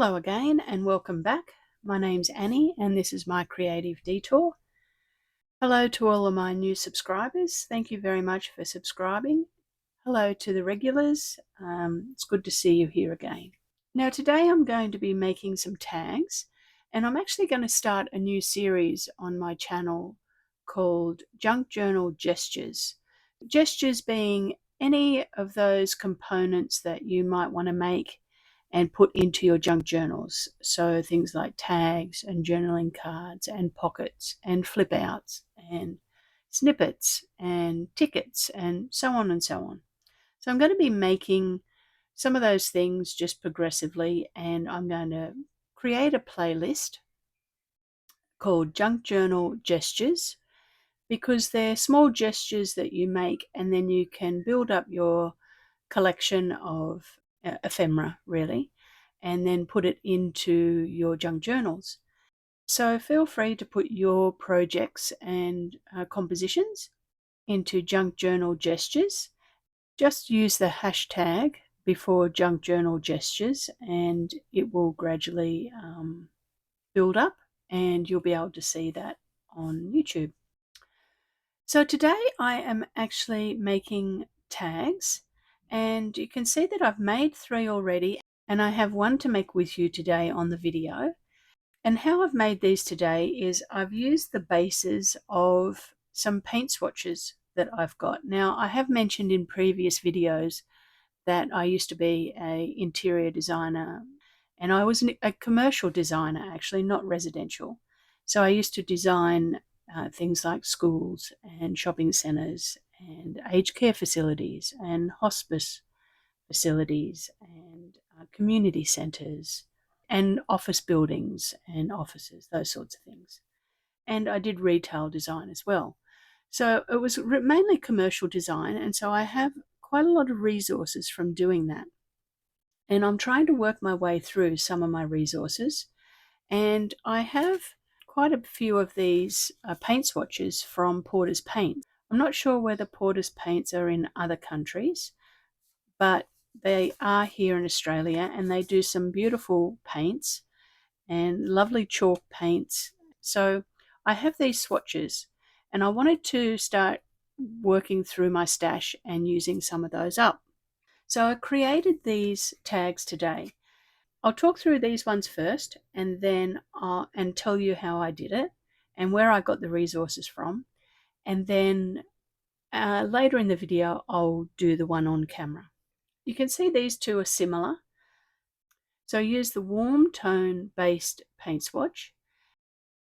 Hello again and welcome back. My name's Annie and this is my creative detour. Hello to all of my new subscribers. Thank you very much for subscribing. Hello to the regulars. It's good to see you here again. Now today I'm going to be making some tags, and I'm actually going to start a new series on my channel called Junk Journal Gestures. Gestures being any of those components that you might want to make and put into your junk journals. So things like tags and journaling cards and pockets and flip outs and snippets and tickets and so on and so on. So I'm going to be making some of those things just progressively, and I'm going to create a playlist called Junk Journal Gestures, because they're small gestures that you make and then you can build up your collection of ephemera, really, and then put it into your junk journals. So feel free to put your projects and compositions into Junk Journal Gestures. Just use the hashtag before Junk Journal Gestures and it will gradually build up, and you'll be able to see that on YouTube. So today I am actually making tags, and you can see that I've made 3 already, and I have 1 to make with you today on the video. And how I've made these today is I've used the bases of some paint swatches that I've got. Now, I have mentioned in previous videos that I used to be an interior designer, and I was a commercial designer actually, not residential. So I used to design things like schools and shopping centres and aged care facilities and hospice facilities and community centres and office buildings and offices, those sorts of things. And I did retail design as well. So it was mainly commercial design, and so I have quite a lot of resources from doing that. And I'm trying to work my way through some of my resources, and I have quite a few of these paint swatches from Porter's Paint. I'm not sure whether Porter's Paints are in other countries, but they are here in Australia, and they do some beautiful paints and lovely chalk paints. So I have these swatches, and I wanted to start working through my stash and using some of those up. So I created these tags today. I'll talk through these ones first, and then and tell you how I did it and where I got the resources from. And then later in the video, I'll do the one on camera. You can see these 2 are similar. So I use the warm tone based paint swatch.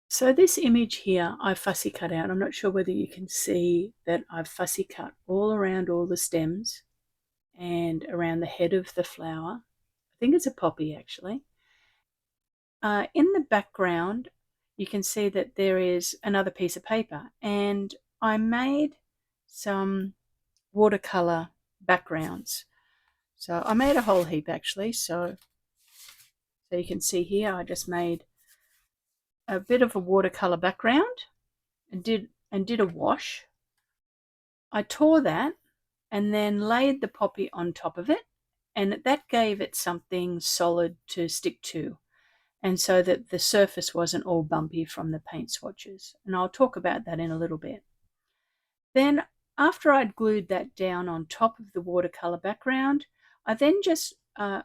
So this image here, I fussy cut out. I'm not sure whether you can see that I've fussy cut all around all the stems and around the head of the flower. I think it's a poppy actually. In the background, you can see that there is another piece of paper, and I made some watercolour backgrounds. So I made a whole heap actually. So you can see here, I just made a bit of a watercolour background and did a wash. I tore that and then laid the poppy on top of it, and that gave it something solid to stick to, and so that the surface wasn't all bumpy from the paint swatches. And I'll talk about that in a little bit. Then after I'd glued that down on top of the watercolour background, I then just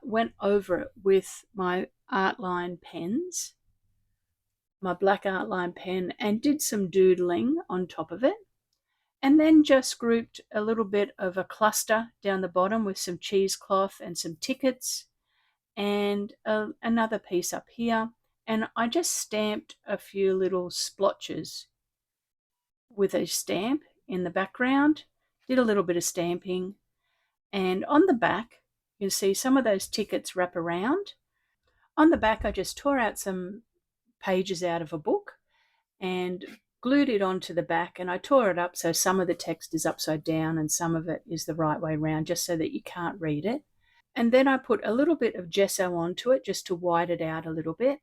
went over it with my Artline pens, my black Artline pen, and did some doodling on top of it. And then just grouped a little bit of a cluster down the bottom with some cheesecloth and some tickets, and another piece up here. And I just stamped a few little splotches with a stamp in the background, did a little bit of stamping. And on the back, you can see some of those tickets wrap around. On the back, I just tore out some pages out of a book and glued it onto the back, and I tore it up so some of the text is upside down and some of it is the right way around, just so that you can't read it. And then I put a little bit of gesso onto it just to wide it out a little bit,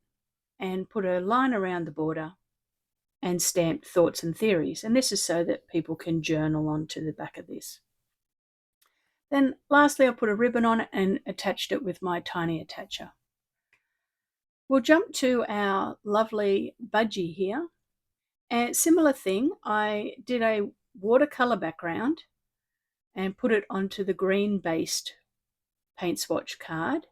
and put a line around the border and stamped thoughts and theories. And this is so that people can journal onto the back of this. Then lastly, I put a ribbon on it and attached it with my tiny attacher. We'll jump to our lovely budgie here. And similar thing, I did a watercolour background and put it onto the green-based paint swatch card.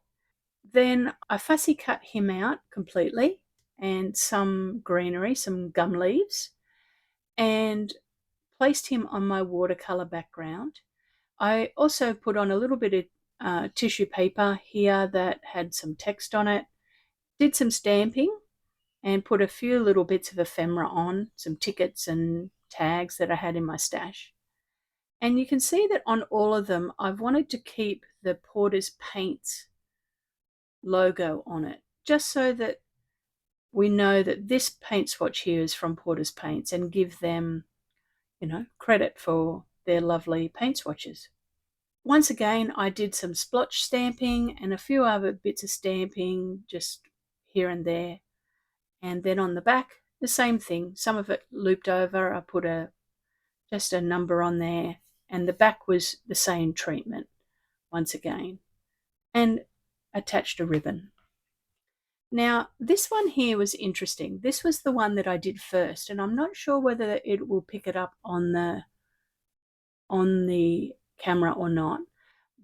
Then I fussy cut him out completely and some greenery, some gum leaves, and placed him on my watercolour background. I also put on a little bit of tissue paper here that had some text on it, did some stamping, and put a few little bits of ephemera on, some tickets and tags that I had in my stash. And you can see that on all of them, I've wanted to keep the Porter's Paints logo on it, just so that we know that this paint swatch here is from Porter's Paints and give them, credit for their lovely paint swatches. Once again, I did some splotch stamping and a few other bits of stamping just here and there. And then on the back, the same thing. Some of it looped over. I put just a number on there, and the back was the same treatment once again, and attached a ribbon. Now, this one here was interesting. This was the one that I did first, and I'm not sure whether it will pick it up on the camera or not,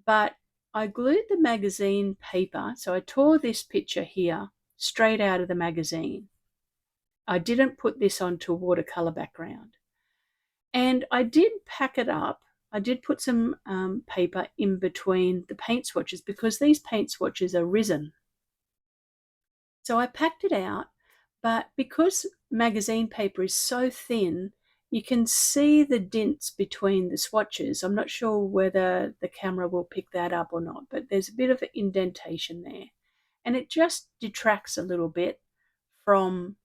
but I glued the magazine paper. So I tore this picture here straight out of the magazine. I didn't put this onto a watercolor background. And I did pack it up. I did put some paper in between the paint swatches because these paint swatches are risen. So I packed it out, but because magazine paper is so thin, you can see the dints between the swatches. I'm not sure whether the camera will pick that up or not, but there's a bit of an indentation there. And it just detracts a little bit from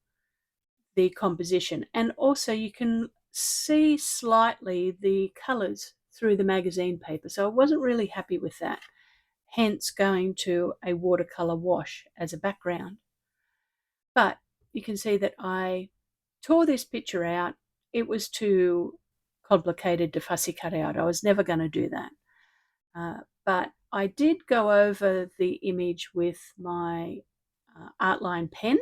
the composition. And also you can see slightly the colours through the magazine paper. So I wasn't really happy with that, hence going to a watercolour wash as a background. But you can see that I tore this picture out. It was too complicated to fussy cut out. I was never going to do that. But I did go over the image with my Artline pen.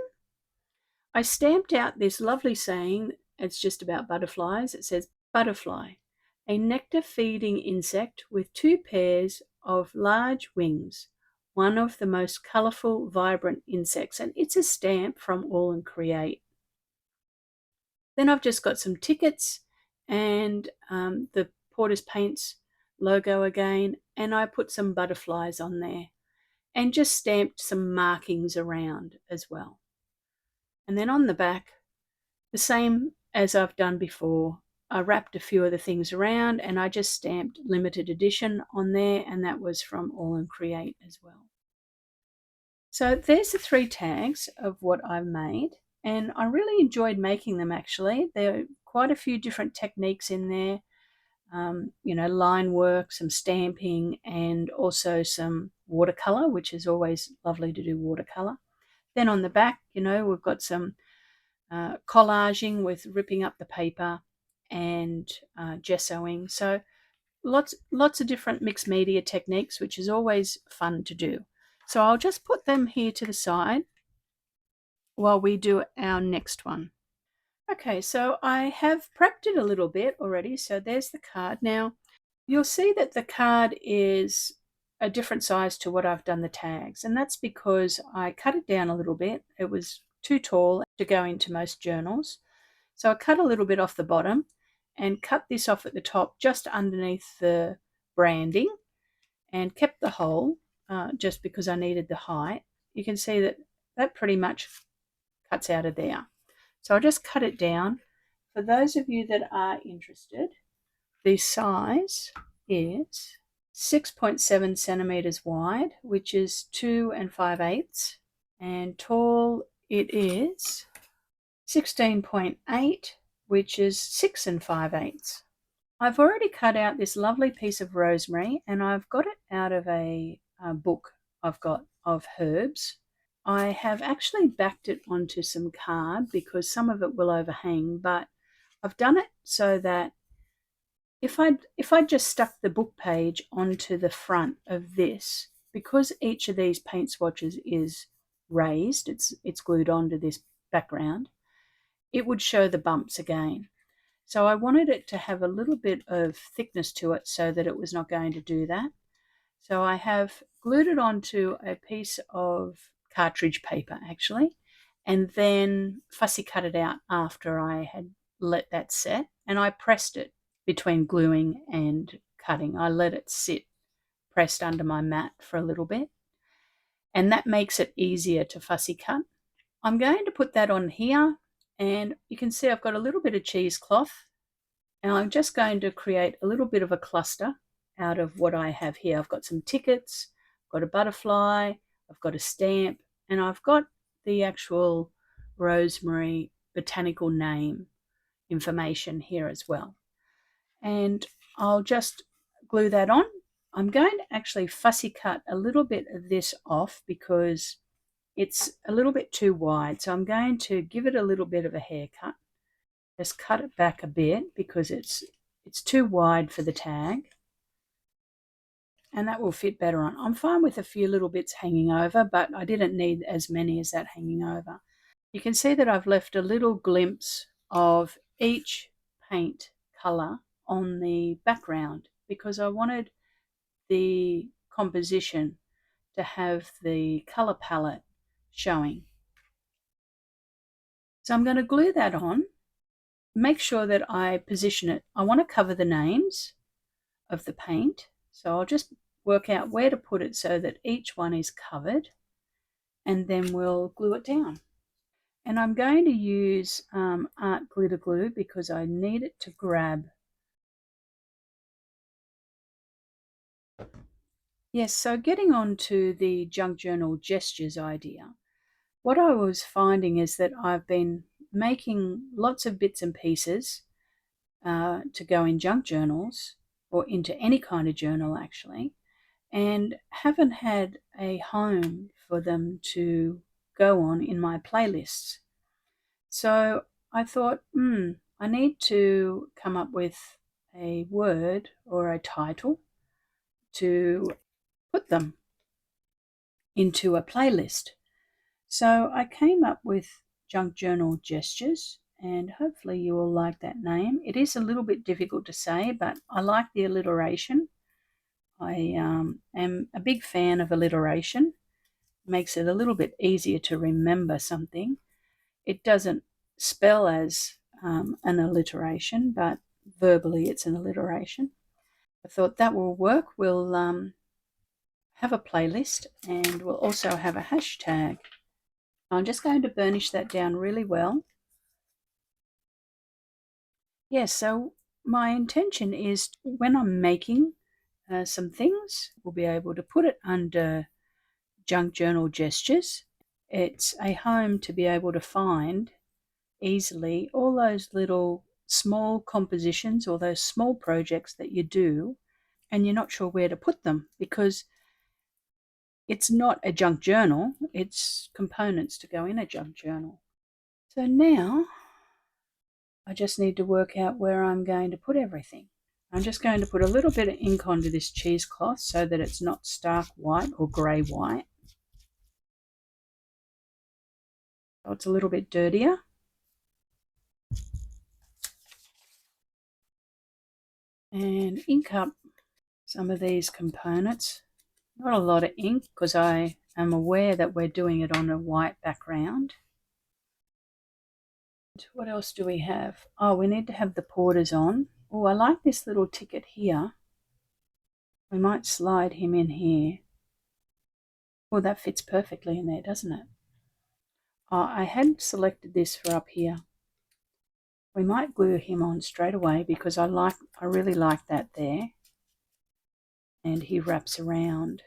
I stamped out this lovely saying. It's just about butterflies. It says, "Butterfly, a nectar-feeding insect with two pairs of large wings, one of the most colourful, vibrant insects." And it's a stamp from All and Create. Then I've just got some tickets and the Porter's Paints logo again, and I put some butterflies on there and just stamped some markings around as well. And then on the back, the same as I've done before, I wrapped a few of the things around and I just stamped limited edition on there, and that was from All and Create as well. So there's the 3 tags of what I've made, and I really enjoyed making them actually. There are quite a few different techniques in there, line work, some stamping, and also some watercolour, which is always lovely to do watercolour. Then on the back, we've got some collaging with ripping up the paper and gessoing. So lots of different mixed media techniques, which is always fun to do. So I'll just put them here to the side while we do our next one. Okay, so I have prepped it a little bit already. So there's the card. Now you'll see that the card is a different size to what I've done the tags, and that's because I cut it down a little bit. It was too tall to go into most journals. So I cut a little bit off the bottom and cut this off at the top just underneath the branding and kept the hole just because I needed the height. You can see that that pretty much cuts out of there. So I'll just cut it down. For those of you that are interested, the size is 6.7 centimeters wide, which is 2 5/8, and tall it is 16.8, which is 6 5/8. I've already cut out this lovely piece of rosemary, and I've got it out of a book I've got of herbs. I have actually backed it onto some card because some of it will overhang, but I've done it so that if I just stuck the book page onto the front of this, because each of these paint swatches is raised, it's glued onto this background, it would show the bumps again. So I wanted it to have a little bit of thickness to it so that it was not going to do that. So I have glued it onto a piece of cartridge paper actually, and then fussy cut it out after I had let that set, and I pressed it between gluing and cutting. I let it sit pressed under my mat for a little bit, and that makes it easier to fussy cut. I'm going to put that on here, and you can see I've got a little bit of cheesecloth, and I'm just going to create a little bit of a cluster out of what I have here. I've got some tickets, I've got a butterfly, I've got a stamp, and I've got the actual rosemary botanical name information here as well. And I'll just glue that on. I'm going to actually fussy cut a little bit of this off because it's a little bit too wide. So I'm going to give it a little bit of a haircut. Just cut it back a bit because it's too wide for the tag, and that will fit better on. I'm fine with a few little bits hanging over, but I didn't need as many as that hanging over. You can see that I've left a little glimpse of each paint colour on the background because I wanted the composition to have the colour palette showing. So I'm going to glue that on. Make sure that I position it. I want to cover the names of the paint, so I'll just work out where to put it so that each one is covered, and then we'll glue it down. And I'm going to use art glitter glue because I need it to grab. Yes, so getting on to the junk journal gestures idea, what I was finding is that I've been making lots of bits and pieces to go in junk journals or into any kind of journal actually, and haven't had a home for them to go on in my playlists. So I thought, I need to come up with a word or a title to put them into a playlist. So I came up with Junk Journal Gestures, and hopefully you will like that name. It is a little bit difficult to say, but I like the alliteration. I am a big fan of alliteration. It makes it a little bit easier to remember something. It doesn't spell as an alliteration, but verbally it's an alliteration. I thought that will work. We'll have a playlist, and we'll also have a hashtag. I'm just going to burnish that down really well. Yes, so my intention is when I'm making some things, we'll be able to put it under Junk Journal Gestures. It's a home to be able to find easily all those little small compositions or those small projects that you do and you're not sure where to put them because it's not a junk journal, it's components to go in a junk journal. So now I just need to work out where I'm going to put everything. I'm just going to put a little bit of ink onto this cheesecloth so that it's not stark white or grey white. So it's a little bit dirtier. And ink up some of these components. Not a lot of ink because I am aware that we're doing it on a white background. What else do we have? Oh, we need to have the porters on. Oh, I like this little ticket here. We might slide him in here. Oh, that fits perfectly in there, doesn't it? Oh, I had selected this for up here. We might glue him on straight away because I really like that there. And he wraps around.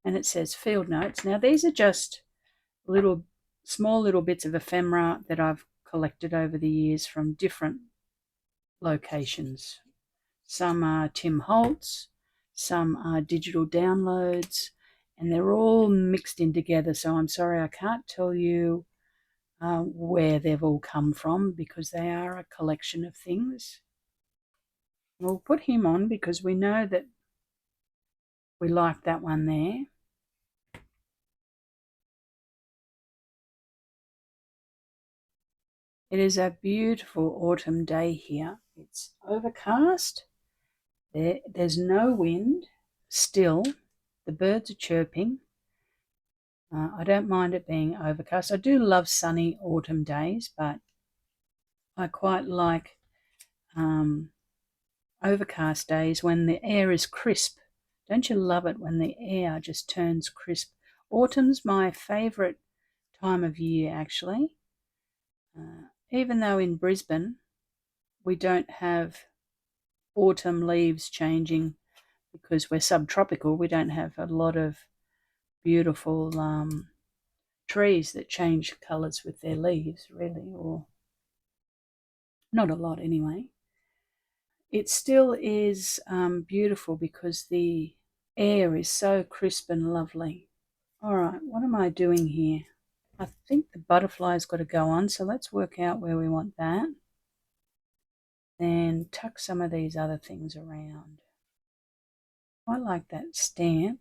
And it says field notes. Now these are just small little bits of ephemera that I've collected over the years from different locations. Some are Tim Holtz, some are digital downloads, and they're all mixed in together. So I'm sorry I can't tell you where they've all come from because they are a collection of things. We'll put him on because we know that we like that one there. It is a beautiful autumn day here. It's overcast. There's no wind. Still, the birds are chirping. I don't mind it being overcast. I do love sunny autumn days, but I quite like overcast days when the air is crisp. Don't you love it when the air just turns crisp? Autumn's my favourite time of year, actually. Even though in Brisbane we don't have autumn leaves changing because we're subtropical, we don't have a lot of beautiful trees that change colours with their leaves, really, or not a lot anyway. It still is beautiful because the air is so crisp and lovely. All right, what am I doing here? I think the butterfly's got to go on, so let's work out where we want that. Then tuck some of these other things around. I like that stamp.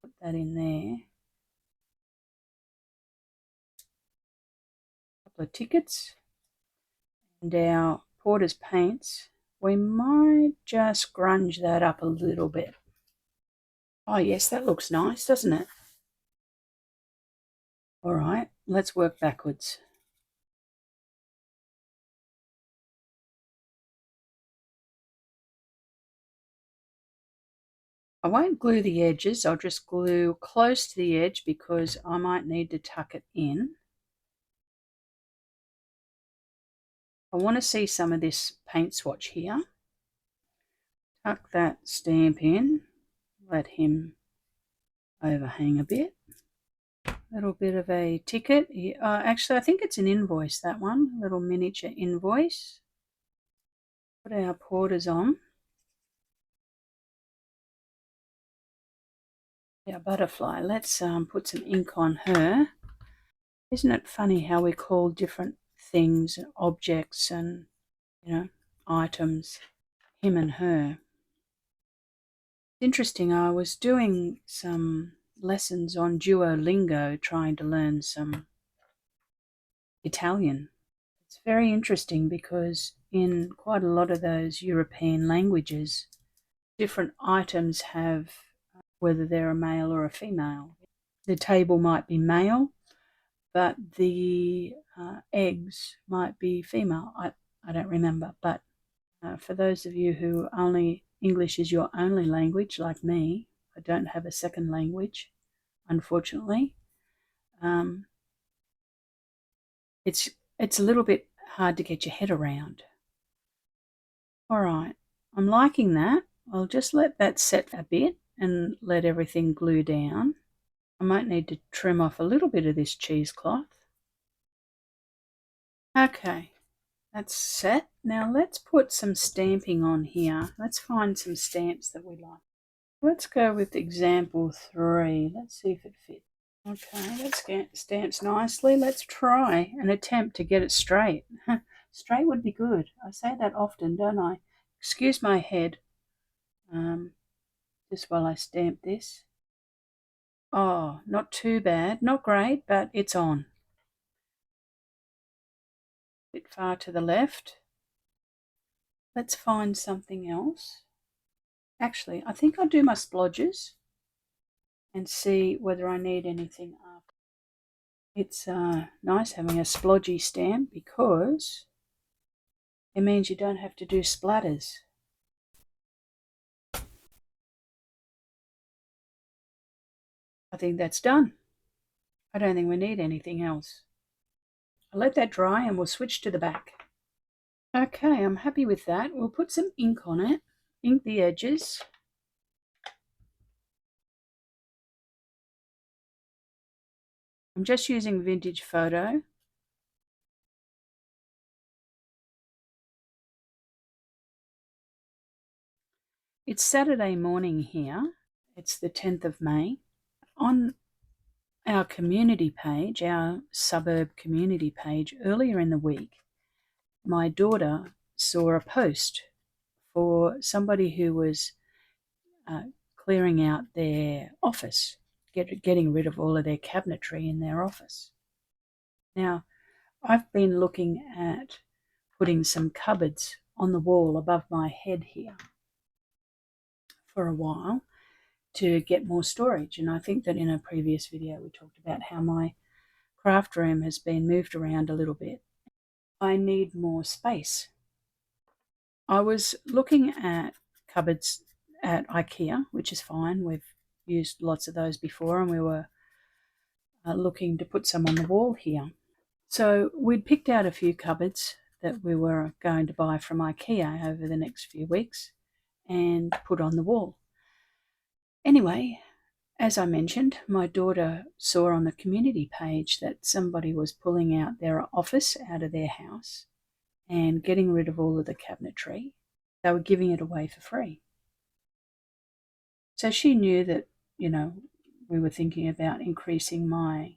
Put that in there. A couple of tickets. And our Porter's paints. We might just grunge that up a little bit. Oh yes, that looks nice, doesn't it? All right, let's work backwards. I won't glue the edges, I'll just glue close to the edge because I might need to tuck it in. I want to see some of this paint swatch here. Tuck that stamp in, let him overhang a bit. A little bit of a ticket. Actually, I think it's an invoice, that one. A little miniature invoice. Put our Porters on. Our butterfly. Let's put some ink on her. Isn't it funny how we call different things, objects and, items, him and her? Interesting, I was doing some lessons on Duolingo trying to learn some Italian. It's very interesting because in quite a lot of those European languages, different items have whether they're a male or a female. The table might be male, but the eggs might be female. I don't remember, but for those of you who only English is your only language, like me, I don't have a second language, unfortunately. It's a little bit hard to get your head around. All right, I'm liking that. I'll just let that set a bit and let everything glue down. I might need to trim off a little bit of this cheesecloth. Okay, that's set. Now let's put some stamping on here. Let's find some stamps that we like. Let's go with example 3. Let's see if it fits. Okay, that stamps nicely. Let's try and attempt to get it straight. Straight would be good. I say that often, don't I? Excuse my head, just while I stamp this. Oh, not too bad. Not great, but it's on. A bit far to the left. Let's find something else. Actually, I think I'll do my splodges and see whether I need anything up. It's nice having a splodgy stamp because it means you don't have to do splatters. I think that's done. I don't think we need anything else. I'll let that dry and we'll switch to the back. Okay, I'm happy with that. We'll put some ink on it, ink the edges. I'm just using Vintage Photo. It's Saturday morning here. It's the 10th of May. On our community page, our suburb community page, earlier in the week, my daughter saw a post for somebody who was clearing out their office, getting rid of all of their cabinetry in their office. Now, I've been looking at putting some cupboards on the wall above my head here for a while to get more storage. And I think that in a previous video we talked about how my craft room has been moved around a little bit. I need more space. I was looking at cupboards at IKEA, which is fine. We've used lots of those before, and we were looking to put some on the wall here. So we'd picked out a few cupboards that we were going to buy from IKEA over the next few weeks and put on the wall. Anyway, as I mentioned, my daughter saw on the community page that somebody was pulling out their office out of their house and getting rid of all of the cabinetry. They were giving it away for free. So she knew that, we were thinking about increasing my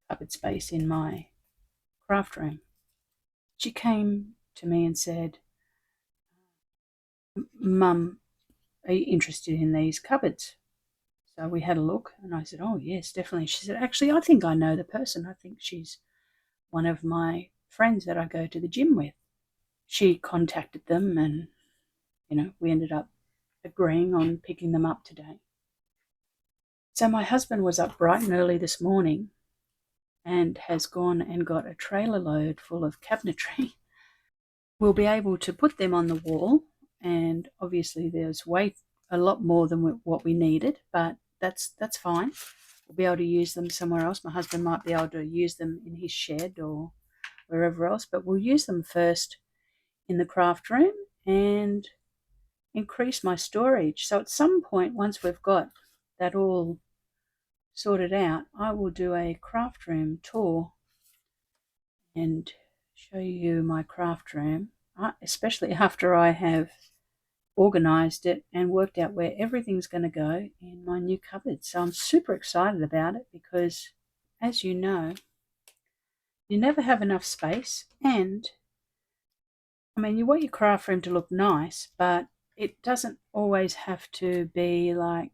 cupboard space in my craft room. She came to me and said, "Mum, are you interested in these cupboards?" So we had a look, and I said, "Oh, yes, definitely." She said, "Actually, I think I know the person. I think she's one of my friends that I go to the gym with." She contacted them, and, we ended up agreeing on picking them up today. So my husband was up bright and early this morning and has gone and got a trailer load full of cabinetry. We'll be able to put them on the wall, and obviously there's a lot more than what we needed, but that's fine. We'll be able to use them somewhere else. My husband might be able to use them in his shed or wherever else, but we'll use them first in the craft room and increase my storage. So at some point, once we've got that all sorted out, I will do a craft room tour and show you my craft room, especially after I have organised it and worked out where everything's going to go in my new cupboard. So I'm super excited about it because, as you know, you never have enough space, and you want your craft room to look nice, but it doesn't always have to be like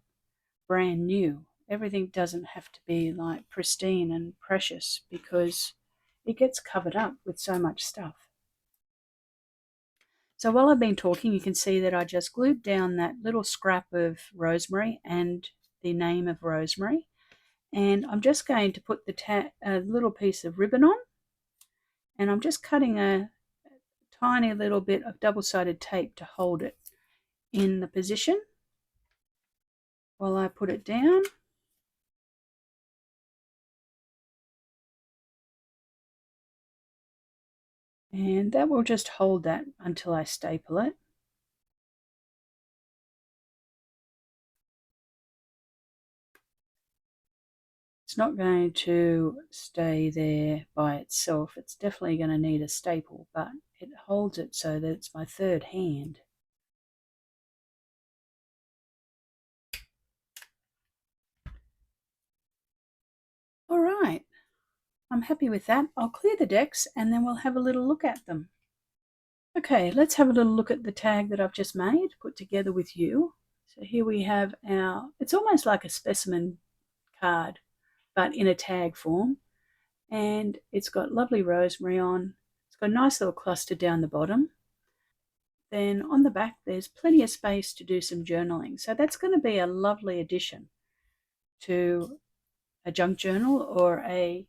brand new. Everything doesn't have to be like pristine and precious because it gets covered up with so much stuff. So while I've been talking, you can see that I just glued down that little scrap of rosemary and the name of rosemary. And I'm just going to put a little piece of ribbon on, and I'm just cutting a tiny little bit of double-sided tape to hold it in the position while I put it down. And that will just hold that until I staple it. It's not going to stay there by itself. It's definitely going to need a staple, but it holds it so that it's my third hand. All right, I'm happy with that. I'll clear the decks and then we'll have a little look at them. Okay, let's have a little look at the tag that I've just made, put together with you. So here we have it's almost like a specimen card, but in a tag form. And it's got lovely rosemary on. It's got a nice little cluster down the bottom. Then on the back, there's plenty of space to do some journaling. So that's going to be a lovely addition to a junk journal or a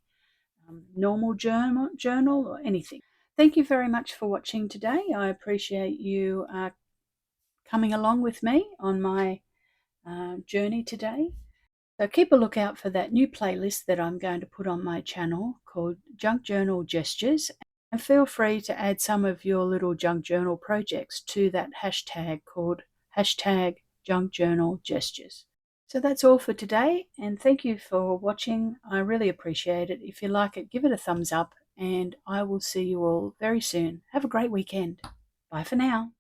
normal journal or anything. Thank you very much for watching today. I appreciate you coming along with me on my journey today. So keep a lookout for that new playlist that I'm going to put on my channel called Junk Journal Gestures. And feel free to add some of your little junk journal projects to that hashtag called #JunkJournalGestures. So that's all for today, and thank you for watching. I really appreciate it. If you like it, give it a thumbs up, and I will see you all very soon. Have a great weekend. Bye for now.